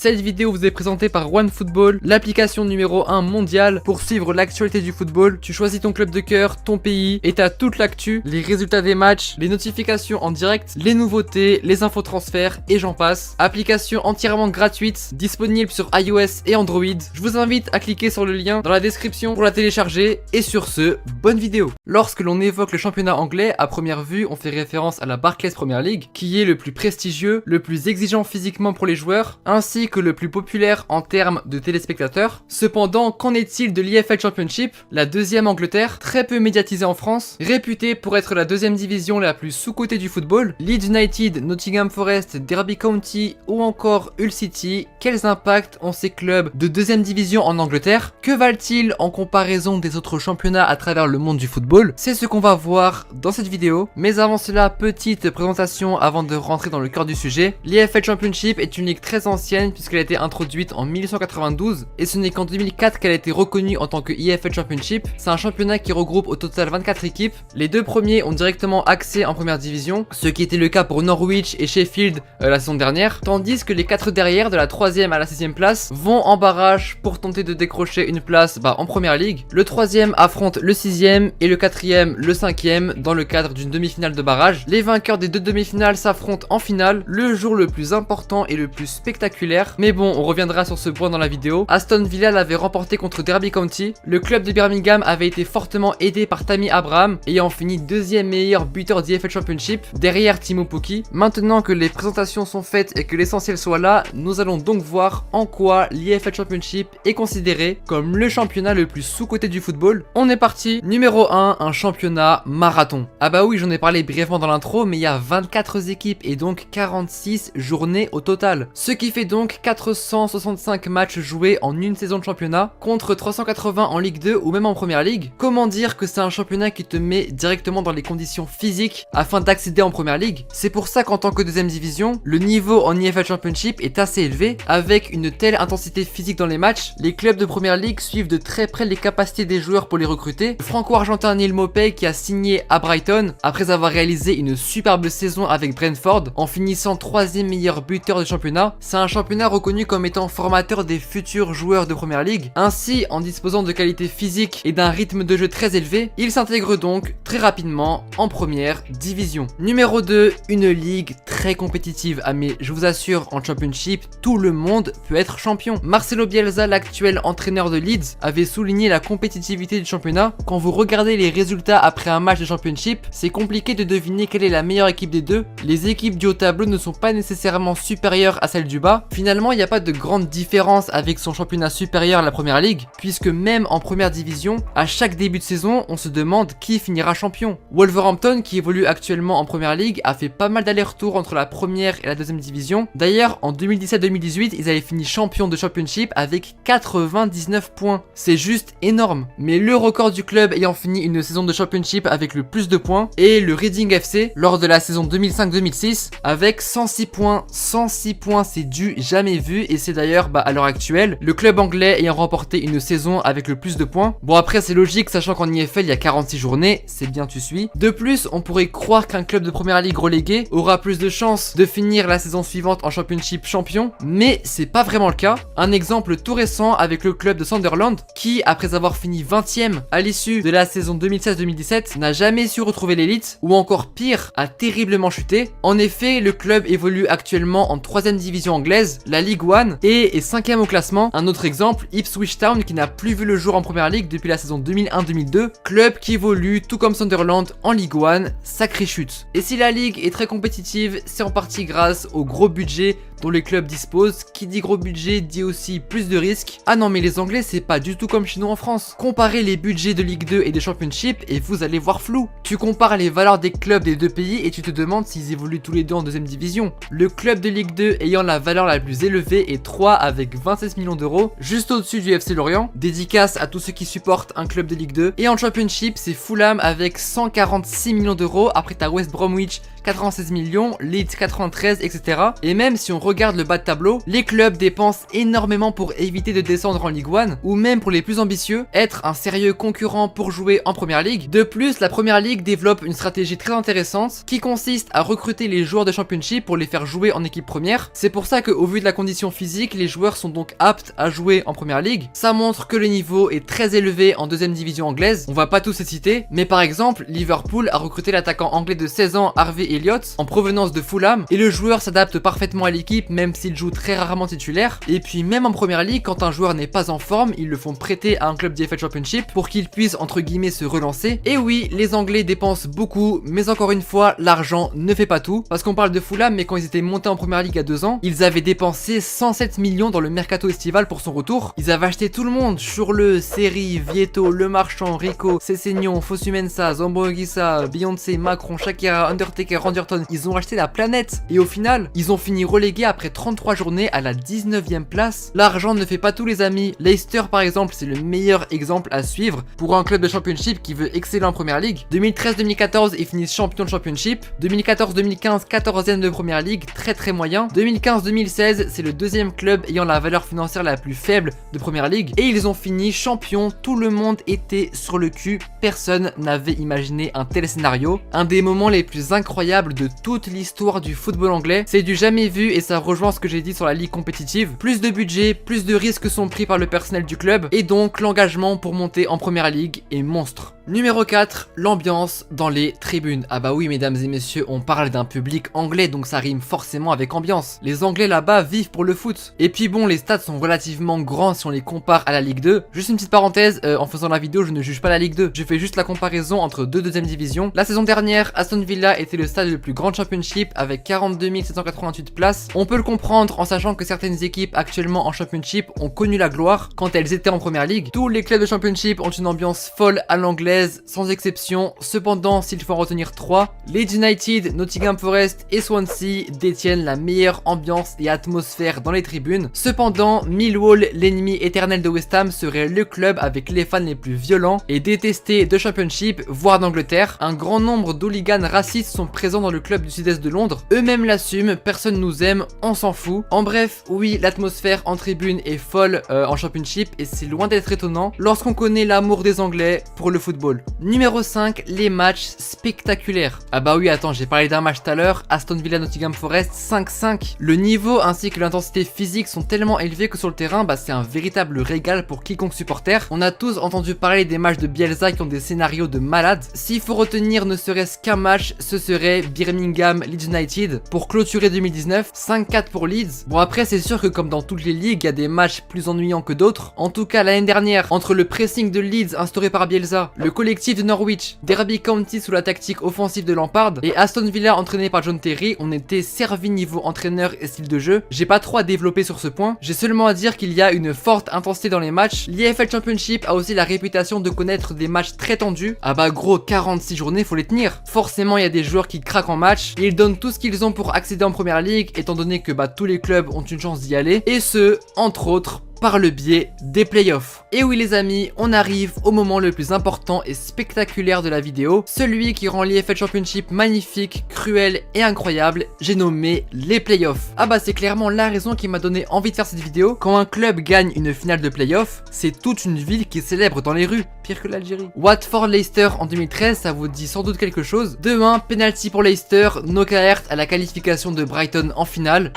Cette vidéo vous est présentée par OneFootball, l'application numéro 1 mondiale pour suivre l'actualité du football. Tu choisis ton club de cœur, ton pays et t'as toute l'actu, les résultats des matchs, les notifications en direct, les nouveautés, les infos transferts et j'en passe. Application entièrement gratuite, disponible sur iOS et Android. Je vous invite à cliquer sur le lien dans la description pour la télécharger et sur ce, bonne vidéo. Lorsque l'on évoque le championnat anglais, à première vue, on fait référence à la Barclays Premier League, qui est le plus prestigieux, le plus exigeant physiquement pour les joueurs, ainsi que le plus populaire en termes de téléspectateurs. Cependant, qu'en est-il de l'EFL Championship, la deuxième Angleterre, très peu médiatisée en France, réputée pour être la deuxième division la plus sous-cotée du football? Leeds United, Nottingham Forest, Derby County ou encore Hull City, quels impacts ont ces clubs de deuxième division en Angleterre? Que valent-ils en comparaison des autres championnats à travers le monde du football? C'est ce qu'on va voir dans cette vidéo. Mais avant cela, petite présentation avant de rentrer dans le cœur du sujet. L'EFL Championship est une ligue très ancienne puisqu'elle a été introduite en 1892 et ce n'est qu'en 2004 qu'elle a été reconnue en tant que EFL Championship. C'est un championnat qui regroupe au total 24 équipes. Les deux premiers ont directement accès en première division, ce qui était le cas pour Norwich et Sheffield la saison dernière, tandis que les 4 derrière, de la 3e à la 6e place, vont en barrage pour tenter de décrocher une place en première ligue. Le 3e affronte le 6e et le 4e le 5e dans le cadre d'une demi-finale de barrage. Les vainqueurs des deux demi-finales s'affrontent en finale, le jour le plus important et le plus spectaculaire. Mais bon, on reviendra sur ce point dans la vidéo. Aston Villa l'avait remporté contre Derby County. Le club de Birmingham avait été fortement aidé par Tammy Abraham, ayant fini deuxième meilleur buteur d'EFL Championship, derrière Timo Pukki. Maintenant que les présentations sont faites et que l'essentiel soit là, nous allons donc voir en quoi l'EFL Championship est considéré comme le championnat le plus sous-coté du football. On est parti. Numéro 1, un championnat marathon. Ah bah oui, j'en ai parlé brièvement dans l'intro, mais il y a 24 équipes et donc 46 journées au total. Ce qui fait donc 465 matchs joués en une saison de championnat, contre 380 en Ligue 2 ou même en Première Ligue. Comment dire que c'est un championnat qui te met directement dans les conditions physiques afin d'accéder en Première Ligue? C'est pour ça qu'en tant que deuxième division, le niveau en EFL Championship est assez élevé. Avec une telle intensité physique dans les matchs, les clubs de Première Ligue suivent de très près les capacités des joueurs pour les recruter. Le franco-argentin Neil Maupay, qui a signé à Brighton après avoir réalisé une superbe saison avec Brentford en finissant 3e meilleur buteur du championnat. C'est un championnat reconnu comme étant formateur des futurs joueurs de Première Ligue. Ainsi, en disposant de qualités physiques et d'un rythme de jeu très élevé, il s'intègre donc très rapidement en première division. Numéro 2, une ligue très compétitive. Ah mais je vous assure, en Championship, tout le monde peut être champion. Marcelo Bielsa, l'actuel entraîneur de Leeds, avait souligné la compétitivité du championnat. Quand vous regardez les résultats après un match de Championship, c'est compliqué de deviner quelle est la meilleure équipe des deux. Les équipes du haut tableau ne sont pas nécessairement supérieures à celles du bas. Finalement, il n'y a pas de grande différence avec son championnat supérieur à la Première Ligue, puisque même en première division, à chaque début de saison, on se demande qui finira champion. Wolverhampton, qui évolue actuellement en Première Ligue, a fait pas mal d'allers-retours entre la première et la deuxième division. D'ailleurs, en 2017-2018, ils avaient fini champion de Championship avec 99 points. C'est juste énorme. Mais le record du club ayant fini une saison de Championship avec le plus de points est le Reading FC lors de la saison 2005-2006 avec 106 points. 106 points, c'est du jamais vu et c'est d'ailleurs à l'heure actuelle le club anglais ayant remporté une saison avec le plus de points. Bon après c'est logique sachant qu'en EFL il y a 46 journées, c'est bien tu suis. De plus, on pourrait croire qu'un club de première ligue relégué aura plus de chances de finir la saison suivante en Championship champion, mais c'est pas vraiment le cas. Un exemple tout récent avec le club de Sunderland qui, après avoir fini 20e à l'issue de la saison 2016-2017, n'a jamais su retrouver l'élite, ou encore pire, a terriblement chuté. En effet, le club évolue actuellement en 3e division anglaise, la Ligue 1, et est 5e au classement. Un autre exemple, Ipswich Town qui n'a plus vu le jour en première ligue depuis la saison 2001-2002, club qui évolue tout comme Sunderland en Ligue 1, sacrée chute. Et si la ligue est très compétitive, c'est en partie grâce au gros budget dont les clubs disposent. Qui dit gros budget dit aussi plus de risques. Ah non mais les Anglais c'est pas du tout comme chez nous en France. Comparez les budgets de Ligue 2 et des Championship et vous allez voir flou. Tu compares les valeurs des clubs des deux pays et tu te demandes s'ils évoluent tous les deux en deuxième division. Le club de Ligue 2 ayant la valeur la plus élevée est 3 avec 26 millions d'euros, juste au-dessus du FC Lorient. Dédicace à tous ceux qui supportent un club de Ligue 2. Et en Championship c'est Fulham avec 146 millions d'euros. Après t'as West Bromwich 96 millions, Leeds 93, etc. Et même si on regarde le bas de tableau, les clubs dépensent énormément pour éviter de descendre en Ligue 1, ou même pour les plus ambitieux, être un sérieux concurrent pour jouer en Première Ligue. De plus, la Première Ligue développe une stratégie très intéressante qui consiste à recruter les joueurs de Championship pour les faire jouer en équipe première. C'est pour ça qu'au vu de la condition physique, les joueurs sont donc aptes à jouer en Première Ligue. Ça montre que le niveau est très élevé en deuxième division anglaise. On va pas tous les citer, mais par exemple, Liverpool a recruté l'attaquant anglais de 16 ans Harvey Elliott en provenance de Fulham, et le joueur s'adapte parfaitement à l'équipe même s'il joue très rarement titulaire. Et puis même en Première Ligue, quand un joueur n'est pas en forme, ils le font prêter à un club d'EFL Championship pour qu'il puisse entre guillemets se relancer. Et oui, les Anglais dépensent beaucoup, mais encore une fois, l'argent ne fait pas tout, parce qu'on parle de Fulham, mais quand ils étaient montés en Première Ligue il y a 2 ans, ils avaient dépensé 107 millions dans le mercato estival pour son retour. Ils avaient acheté tout le monde, Churle, Seri, Vieto, Le Marchand, Rico, Cessignon, Fosu-Mensah, Zambo-Anguissa, Beyoncé, Macron, Shakira, Undertaker, Anderton. Ils ont acheté la planète, et au final, ils ont fini relégués après 33 journées à la 19e place. L'argent ne fait pas tout les amis. Leicester par exemple, c'est le meilleur exemple à suivre pour un club de Championship qui veut exceller en Première Ligue. 2013-2014, ils finissent champion de Championship. 2014-2015, 14e de Première Ligue, très moyen. 2015-2016, c'est le deuxième club ayant la valeur financière la plus faible de Première Ligue. Et ils ont fini champion. Tout le monde était sur le cul. Personne n'avait imaginé un tel scénario. Un des moments les plus incroyables de toute l'histoire du football anglais. C'est du jamais vu et ça rejoint ce que j'ai dit sur la ligue compétitive. Plus de budget, plus de risques sont pris par le personnel du club et donc l'engagement pour monter en Première Ligue est monstre. Numéro 4, l'ambiance dans les tribunes. Ah bah oui mesdames et messieurs, on parle d'un public anglais donc ça rime forcément avec ambiance. Les Anglais là-bas vivent pour le foot. Et puis bon, les stades sont relativement grands si on les compare à la Ligue 2. Juste une petite parenthèse, en faisant la vidéo je ne juge pas la Ligue 2. Je fais juste la comparaison entre deux deuxième divisions. La saison dernière, Aston Villa était le stade le plus grand de Championship avec 42 788 places. On peut le comprendre en sachant que certaines équipes actuellement en Championship ont connu la gloire quand elles étaient en Première Ligue. Tous les clubs de Championship ont une ambiance folle à l'anglaise, sans exception. Cependant, s'il faut en retenir 3, Leeds United, Nottingham Forest et Swansea détiennent la meilleure ambiance et atmosphère dans les tribunes. Cependant, Millwall, l'ennemi éternel de West Ham, serait le club avec les fans les plus violents et détestés de Championship, voire d'Angleterre. Un grand nombre d'hooligans racistes sont présents dans le club du sud-est de Londres. Eux-mêmes l'assument, personne nous aime, on s'en fout. En bref, oui, l'atmosphère en tribune est folle en Championship et c'est loin d'être étonnant lorsqu'on connaît l'amour des Anglais pour le football. Numéro 5, les matchs spectaculaires. Ah bah oui, attends, j'ai parlé d'un match tout à l'heure, Aston Villa Nottingham Forest 5-5. Le niveau ainsi que l'intensité physique sont tellement élevés que sur le terrain, c'est un véritable régal pour quiconque supporter. On a tous entendu parler des matchs de Bielsa qui ont des scénarios de malades. S'il faut retenir ne serait-ce qu'un match, ce serait Birmingham Leeds United pour clôturer 2019, 5-4 pour Leeds. Bon après c'est sûr que comme dans toutes les ligues, il y a des matchs plus ennuyants que d'autres. En tout cas l'année dernière, entre le pressing de Leeds instauré par Bielsa, le collectif de Norwich, Derby County sous la tactique offensive de Lampard et Aston Villa entraîné par John Terry, on était servi niveau entraîneur et style de jeu. J'ai pas trop à développer sur ce point, j'ai seulement à dire qu'il y a une forte intensité dans les matchs. L'EFL Championship a aussi la réputation de connaître des matchs très tendus. Ah bah gros, 46 journées faut les tenir. Forcément il y a des joueurs qui craquent en match et ils donnent tout ce qu'ils ont pour accéder en Première Ligue étant donné que tous les clubs ont une chance d'y aller et ce, entre autres, par le biais des playoffs. Et oui les amis, on arrive au moment le plus important et spectaculaire de la vidéo, celui qui rend l'EFL Championship magnifique, cruel et incroyable, j'ai nommé les playoffs. Ah bah c'est clairement la raison qui m'a donné envie de faire cette vidéo. Quand un club gagne une finale de playoffs, c'est toute une ville qui célèbre dans les rues, pire que l'Algérie. Watford-Leicester en 2013, ça vous dit sans doute quelque chose. 2-1, penalty pour Leicester, Knockaert à la qualification de Brighton en finale.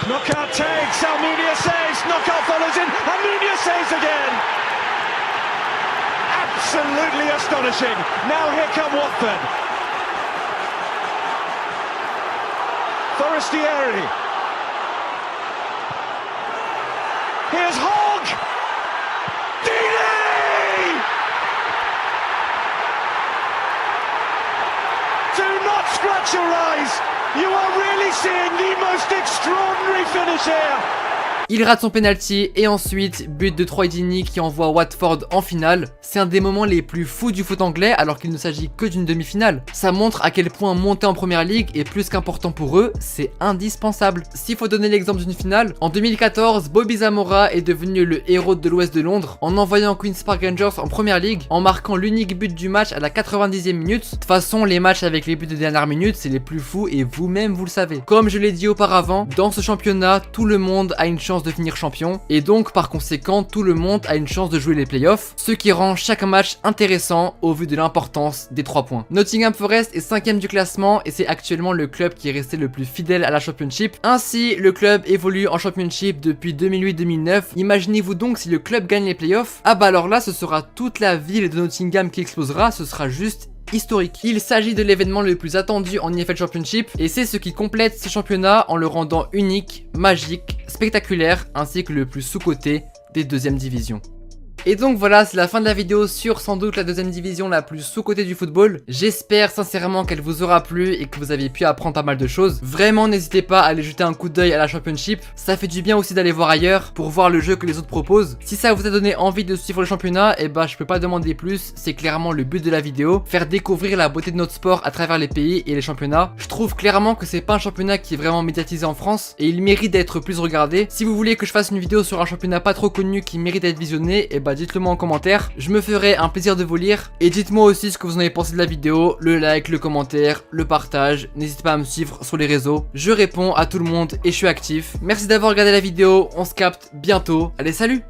Knockout takes, Almunia saves, knockout follows in, Almunia saves again! Absolutely astonishing. Now here come Watford. Forestieri. Here's Hogg! Deeney! Do not scratch your eyes! You are really seeing the most extraordinary finish here. Il rate son penalty et ensuite but de Troy Deeney qui envoie Watford en finale. C'est un des moments les plus fous du foot anglais alors qu'il ne s'agit que d'une demi-finale. Ça montre à quel point monter en première ligue est plus qu'important pour eux, c'est indispensable. S'il faut donner l'exemple d'une finale, en 2014, Bobby Zamora est devenu le héros de l'Ouest de Londres en envoyant Queen's Park Rangers en première ligue, en marquant l'unique but du match à la 90e minute. De toute façon, les matchs avec les buts de dernière minute, c'est les plus fous et vous-même vous le savez. Comme je l'ai dit auparavant, dans ce championnat, tout le monde a une chance de finir champion et donc par conséquent, tout le monde a une chance de jouer les playoffs, ce qui rend chaque match intéressant au vu de l'importance des 3 points. Nottingham Forest est 5ème du classement et c'est actuellement le club qui est resté le plus fidèle à la Championship. Ainsi, le club évolue en Championship depuis 2008-2009. Imaginez-vous donc si le club gagne les playoffs. Ah bah alors là, ce sera toute la ville de Nottingham qui explosera, ce sera juste historique. Il s'agit de l'événement le plus attendu en EFL Championship et c'est ce qui complète ce championnat en le rendant unique, magique, spectaculaire ainsi que le plus sous-coté des 2e divisions. Et donc voilà, c'est la fin de la vidéo sur sans doute la 2e division la plus sous-cotée du football. J'espère sincèrement qu'elle vous aura plu et que vous avez pu apprendre pas mal de choses. Vraiment, n'hésitez pas à aller jeter un coup d'œil à la Championship. Ça fait du bien aussi d'aller voir ailleurs pour voir le jeu que les autres proposent. Si ça vous a donné envie de suivre le championnat, et bah je peux pas demander plus. C'est clairement le but de la vidéo. Faire découvrir la beauté de notre sport à travers les pays et les championnats. Je trouve clairement que c'est pas un championnat qui est vraiment médiatisé en France et il mérite d'être plus regardé. Si vous voulez que je fasse une vidéo sur un championnat pas trop connu qui mérite d'être visionné, et bah dites-le moi en commentaire, je me ferai un plaisir de vous lire. Et dites-moi aussi ce que vous en avez pensé de la vidéo, le like, le commentaire, le partage. N'hésitez pas à me suivre sur les réseaux, je réponds à tout le monde et je suis actif. Merci d'avoir regardé la vidéo, on se capte bientôt. Allez, salut!